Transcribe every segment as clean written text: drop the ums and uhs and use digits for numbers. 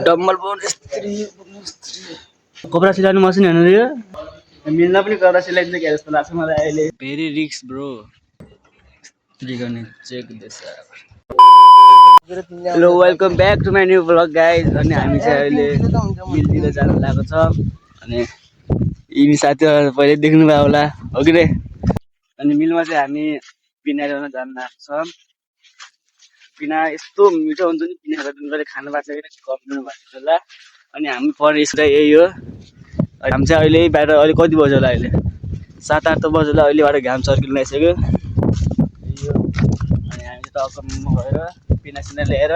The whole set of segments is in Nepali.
डम्बल पाउने स्त्री कपडा सिलाउनु मसिन हेर्नु यो मिल्न पनि कपडा सिलाइदिन्छ क्या जस्तो लाग्छ मलाई अहिले भेरी रिक्स ब्रो स्त्री गर्ने check this hello welcome back to my new blog guys अनि हामी चाहिँ अहिले मिलतिर जानु लागेको छ अनि यिनी साथीहरू पहिले देख्नुभयो होला हो कि नै अनि मिलमा चाहिँ हामी पिना ल्याउन जानु लागेको छ पिना यस्तो मिठो हुन्छ नि पिना खाँदा खानु भएको छ कि कम्प्लेन भएको छ होला अनि हामी पढ्ने स्कुल चाहिँ यही हो हामी चाहिँ अहिले बाहिर अहिले कति बज्यो होला अहिले 7-8 त बज्यो होला अहिलेबाट घाम चर्किन लागिसक्यो अनि हामी चाहिँ टक्क गएर पिनासिना ल्याएर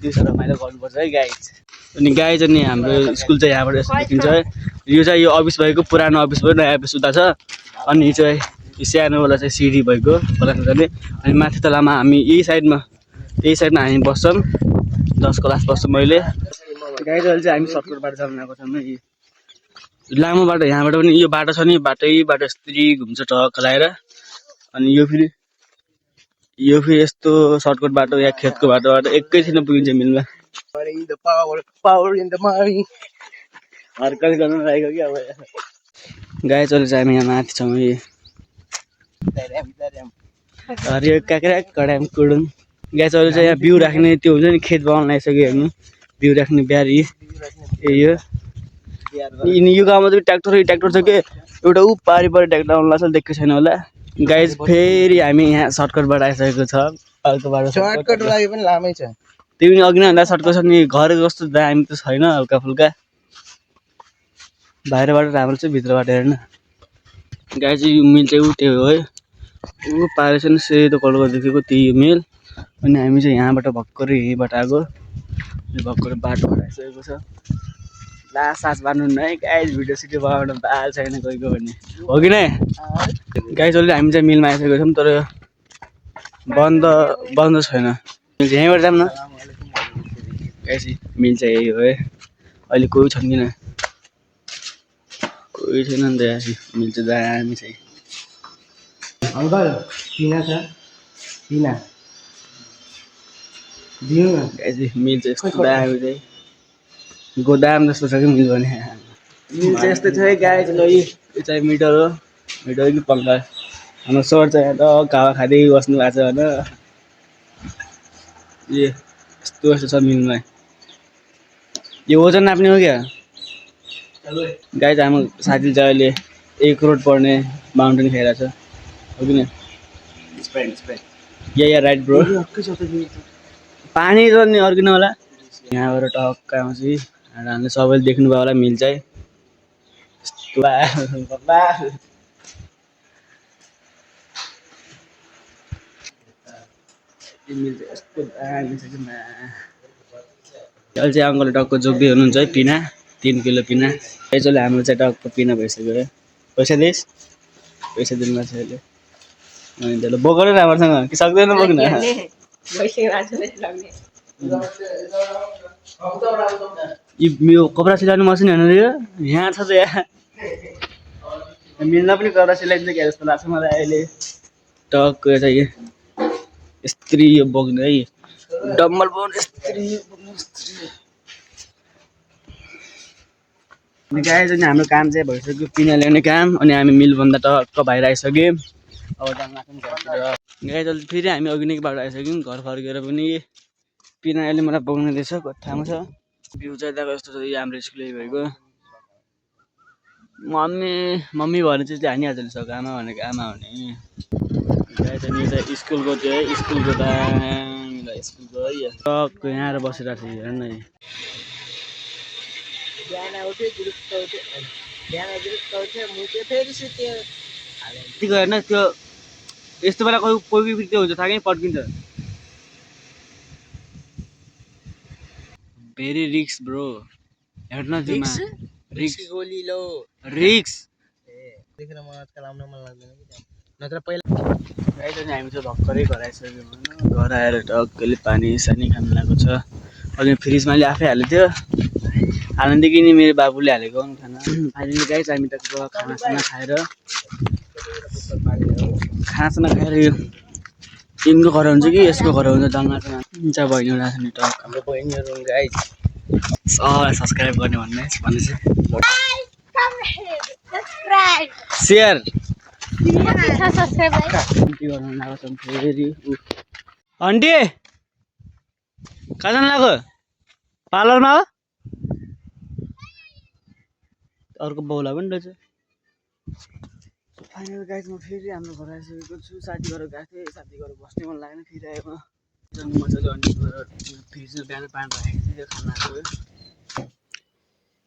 दिउँसो रमाइलो गर्नुपर्छ है गाइज अनि गाइज अनि हाम्रो स्कुल चाहिँ यहाँबाट यस्तो देखिन्छ है यो चाहिँ यो अफिस भएको पुरानो अफिस भयो नयाँ अफिस उता छ अनि यो चाहिँ सानोवाला चाहिँ सिडी भएको क्लासमा जाने अनि माथि तलामा हामी यही साइडमा हामी बस्छौँ 10 क्लास बस्छौँ मैले गाइज अहिले चाहिँ हामी सर्टकट बाटो जानु लागेको छौँ है लामो बाटो यहाँबाट पनि यो बाटो छ नि बाटो यस्तरी घुम्छ टक्क लगाएर अनि यो फेरि यस्तो सर्टकट बाटो या खेतको बाटोबाट एकैछिनमा पुगिन्छ मिलमा हर्कल गर्नु लागेको कि अब गाइज अहिले चाहिँ हामी यहाँ माथि छौँ हरियो काक्रा कडाम कुडुङ गाइज अहिले चाहिँ यहाँ बिउ राख्ने त्यो हुन्छ नि खेत बनाउन आइसक्यो हेर्नु बिउ राख्ने ब्यारी यही हो यिनी यो गाउँमा चाहिँ ट्र्याक्टर छ कि एउटा ऊ पारि ट्र्याक्टर आउनु लाग्छ देखेको छैन होला गाइज फेरि हामी यहाँ सर्टकटबाट आइसकेको छ अर्को बाटो सर्टकट लागि पनि लामै छ त्यो पनि अघि नै भन्दा सर्टकट छ नि घर जस्तो दामी त छैन हल्का फुल्का बाहिरबाट राम्रो छ भित्रबाट हेर्न गाइज यो मिल चाहिँ ऊ त्यो हो है ऊ पारेछ नि सेतो कलरको देखेको त्यही मिल अनि हामी चाहिँ यहाँबाट भर्खरै यहीँबाट आएको भर्खरै बाटोबाट आइसकेको छ ला सास बार्नु न है गाइज भिडियो सिडियो बनाउन बाल छैन गएको भने हो कि नै गाइज अहिले हामी चाहिँ मिलमा आइसकेको छौँ तर बन्द छैन यहीँबाट जाऊँ न गाइज मिल चाहिँ यही हो है अहिले कोही छन् किन कोही छैन नि त यहाँ मिल चाहिँ दामी चाहिँ अङ्कल पिना छ पिना दिनु न गाइज मिल चाहिँ यस्तो दामी चाहिँ गोदाम जस्तो छ कि मिल भने मिल चाहिँ यस्तै छ है गाइज ल यो चाहिँ मिटर हो कि पङ्खा हाम्रो सर चाहिँ यहाँ त हावा खाँदै बस्नु भएको छ होइन यस्तो छ मिलमा यो वजन नाप्ने हो क्या गाइज हाम्रो साथी चाहिँ अहिले 1 करोड पर्ने माउन्टेन खाइरहेको छ हो कि न या राइट ब्रो पानी त नि अर्किनु होला यहाँबाट टक्क आउँछ हामीले सबैले देख्नुभयो होला मिल चाहिँ अहिले चाहिँ अङ्कलले टक्क जोग्दै हुनुहुन्छ है पिना 3 किलो पिना अहिले हाम्रो चाहिँ टक्क पिना भइसक्यो है पैसा दिइस् पैसा दिनुपर्छ अहिले अनि त्यसले बोकेर राम्रोसँग कि सक्दैन बोक्न यो कपडा सिलाउनु मसिन हेर्नु यो यहाँ छ त यहाँ मिल्न पनि कपडा सिलाइदिन्छ क्या जस्तो लाग्छ मलाई अहिले टक्क चाहिँ स्त्री यो बोक्ने है डम्बल पाउने स्त्री अनि गाइज अनि हाम्रो काम चाहिँ भइसक्यो पिना ल्याउने काम अनि हामी मिलभन्दा टक्क बाहिर आइसक्यौँ अब जान लाग्छौँ घरतिर गाइज अहिले फेरि हामी अघि नै बाटो आइसक्यौँ घर फर्केर पनि पिना अहिले मलाई बोक्नु दिएछ कठामा छ भ्यू चाहिँ यताको यस्तो छ हाम्रो स्कुल भएको मम्मी भने चाहिँ हानिहाल्छ नि सक आमा भनेको आमा भने गाइज अनि यो चाहिँ स्कुलको त्यो है स्कुलको दामीलाई स्कुलको है टक्क यहाँ आएर बसिरहेको छ हेर्नु न हेर्न त्यो यस्तो बेला कोही त्यो हुन्छ थाहा पड्किन्छ भेरी रिक्स ब्रो हेर्न जुमा रिक्स देखेर मलाई आजकल आउन मन लाग्दैन कि नत्र पहिला गाइज अनि हामी चाहिँ भर्खरै घर आइसक्यौँ होइन घर आएर टक्कले पानी सानी खानु लागेको छ अहिले फ्रिजमा अहिले आफै हालेको थियो हाल्नुदेखि नि मेरो बाबुले हालेको खाना फाइनली गाइज हामी टक्क खानासाना खाएर यिनको घर हुन्छ कि यसको घर हुन्छ जङ्गलमा हुन्छ बहिनीहरू आएको नि टक हाम्रो बहिनीहरू गाइज सब्सक्राइब गर्ने भन्ने चाहिँ सेयर फेरि आन्टी कहाँ जानु लाग्यो पार्लरमा हो अर्को बाउला पनि रहेछ फाइनल गाइज म फेरि हाम्रो घर आइसकेको छु साथी घर गएको थिएँ साथी घर बस्ने मन लागेन फेरि आएँ म मजाले अनि फ्रिजमा बिहान पानी राखेको थिएँ खानाहरू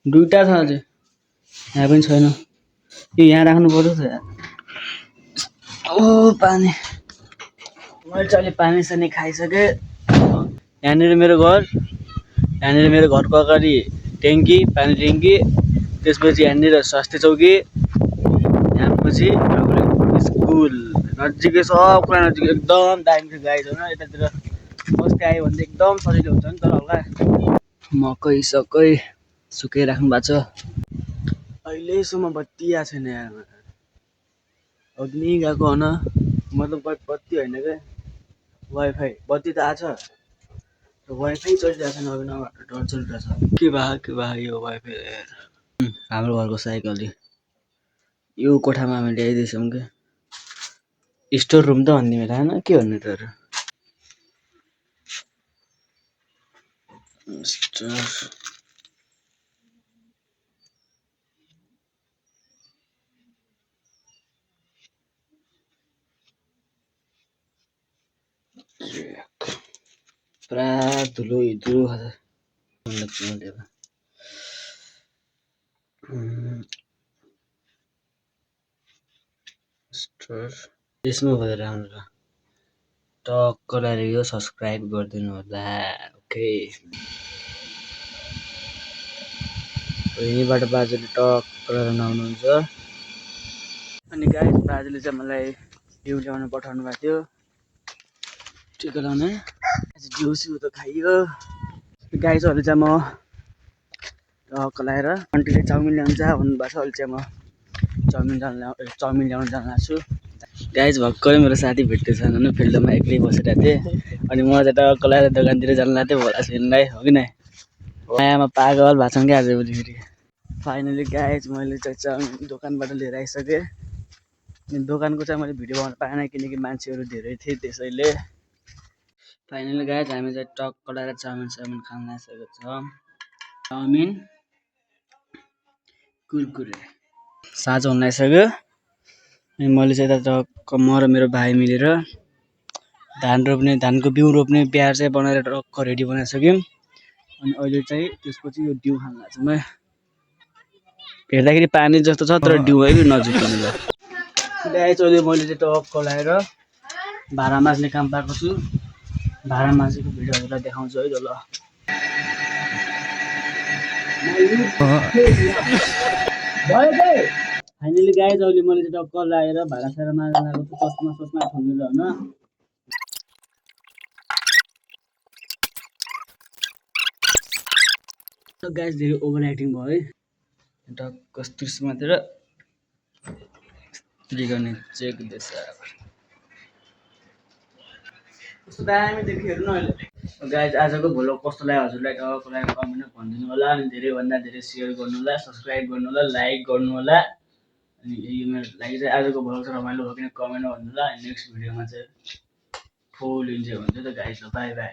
दुईवटा छ अझै यहाँ पनि छैन यो यहाँ राख्नु पर्छ त ओ पानी मैले चाहिँ अहिले पानी सानी खाइसकेँ यहाँनिर मेरो घरको अगाडि ट्याङ्की पानी ट्याङ्की त्यसपछि यहाँनिर स्वास्थ्य चौकी पछि स्कुल नजिकै सब कुरा नजिक एकदम दामी छ गाइज होइन यतातिर बस्दै आयो भने चाहिँ एकदम सजिलो हुन्छ नि तर हल्का मकै सकै सुकाइराख्नु भएको छ अहिलेसम्म बत्ती आएको छैन यहाँ अग्नि गएको होइन मतलब बत्ती होइन क्या वाइफाई बत्ती त आएको छ वाइफाई चलिरहेको छैन अघि नभएर डर चलिरहेको छ के भए यो वाइफाई हाम्रो घरको साइकल यो कोठामा हामी ल्याइदिएछौँ क्या स्टोर रुम त भन्ने बेला होइन के भन्ने त पुरा धुलो हिजो यसमा भएर हाम्रो टक्क लगाएर यो सब्सक्राइब गरिदिनु होला ओके यहीँबाट बाजेले टक्क लगाएर आउनुहुन्छ अनि गाइस बाजेले चाहिँ मलाई जिउ ल्याउन पठाउनु भएको थियो टिका लाउने जिउसिउ त खाइयो गाइसहरूले चाहिँ म टक्क लगाएर आन्टीले चाउमिन ल्याउनु जा भन्नुभएको छ अहिले चाहिँ म चाउमिन ल्याउनु जान लाग्छु गाइज भर्खरै मेरो साथी भेट्दैछ होइन फिल्डमा एक्लै बसिरहेको थिएँ अनि म चाहिँ टक्क लगाएर दोकानतिर जान लाग्थेँ भोला छिनलाई हो कि नै मायामा पागल भएको छन् क्या आजभोलि फेरि फाइनली गाइज मैले चाहिँ चाउमिन दोकानबाट लिएर आइसकेँ दोकानको चाहिँ मैले भिडियो बनाउन पाएन किनकि मान्छेहरू धेरै थिए त्यसैले फाइनली गाइज हामी चाहिँ टक्क लगाएर चाउमिन खान लागिसकेको छ चाउमिन कुरकुरे साँझ हुन लागिसक्यो अनि मैले चाहिँ यता टक्क म र मेरो भाइ मिलेर धानको बिउ रोप्ने बिहार चाहिँ बनाएर टक्क रेडी बनाइसक्यौँ अनि अहिले चाहिँ त्यसपछि यो डिउ खान लाग्छ म हेर्दाखेरि पानी जस्तो छ तर डिउ है नजिक गाइस अहिले मैले चाहिँ टक्क लगाएर भाँडा माझ्ने काम पाएको छु भाँडा माझेको भिडियोहरूलाई देखाउँछु है त ल फाइनली गाइस अहिले मैले चाहिँ टक्क लगाएर भाँडा सारा माझ्न लागेको छु चस्मा ठोकेर होइन गाइस धेरै ओभर एक्टिङ भयो है टक्क त्रिसमातिर स्त्री गर्ने चेक दिएछ कस्तो दामी देखि हेर्नु अहिले गाइज आजको भ्लग कस्तो लाग्यो हजुरलाई टक्क लगाएर कमेन्टमा भनिदिनु होला अनि धेरैभन्दा धेरै सेयर गर्नु होला सब्सक्राइब गर्नु होला लाइक गर्नु होला अनि यो मेरो लागि चाहिँ आजको भ्लग चाहिँ रमाइलो भयो किन कमेन्टमा भन्नु होला नेक्स्ट भिडियोमा चाहिँ फुल इन्जोय हुन्छ त गाइज बाई बाई